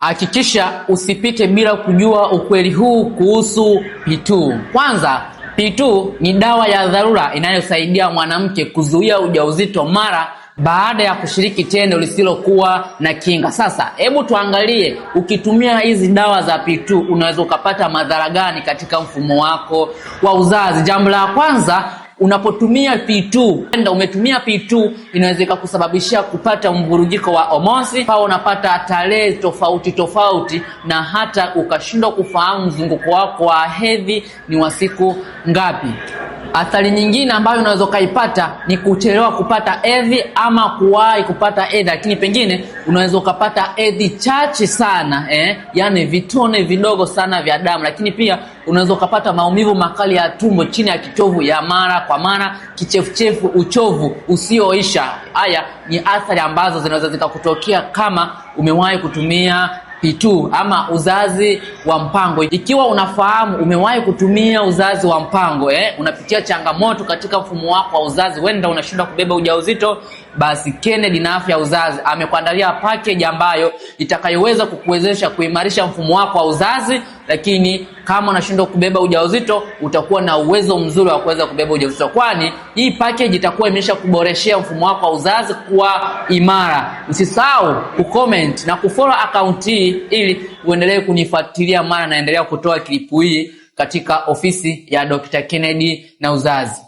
Hakikisha usipite bila kujua ukweli huu kuhusu P2. Kwanza, P2 ni dawa ya dharura inayosaidia mwanamke kuzuia ujauzito mara baada ya kushiriki tendo lisilokuwa na kinga. Sasa, hebu tuangalie ukitumia hizi dawa za P2 unaweza ukapata madhara gani katika mfumo wako wa uzazi. Jambo la kwanza, unapotumia P2, umetumia P2 inaweza kusababishia kupata mvurugiko wa hormones, au unapata tarehe tofauti na hata ukashindwa kufahamu mzunguko wako wa hedhi ni wa siku ngapi. Athari nyingine ambayo unaweza kuipata ni kuchelewa kupata hedhi ama kuwahi kupata hedhi, lakini pengine unaweza ukapata hedhi chache sana, yani vitone vidogo sana vya damu. Lakini pia unaweza ukapata maumivu makali ya tumbo chini ya kitovu ya mara kwa mara, kichefuchefu, uchovu usioisha. Haya ni athari ambazo zinaweza zikakutokea kama umewahi kutumia P2 ama uzazi wa mpango. Ikiwa unafahamu umewahi kutumia uzazi wa mpango, unapitia changamoto katika mfumo wako wa uzazi, wenda unashindwa kubeba ujauzito, basi Kennedy na Afya Uzazi amekuandalia package ambayo itakayoweza kukuwezesha kuimarisha mfumo wako wa uzazi. Lakini kama unashindwa kubeba ujauzito, utakuwa na uwezo mzuri wa kuweza kubeba ujauzito, kwani hii package itakuwa imesha kuboreshea mfumo wako wa uzazi kuwa imara. Usisahau kucomment na kufollow account hii ili uendelee kunifuatilia mara naendelea kutoa klipu hii katika ofisi ya Dr. Kennedy na Uzazi.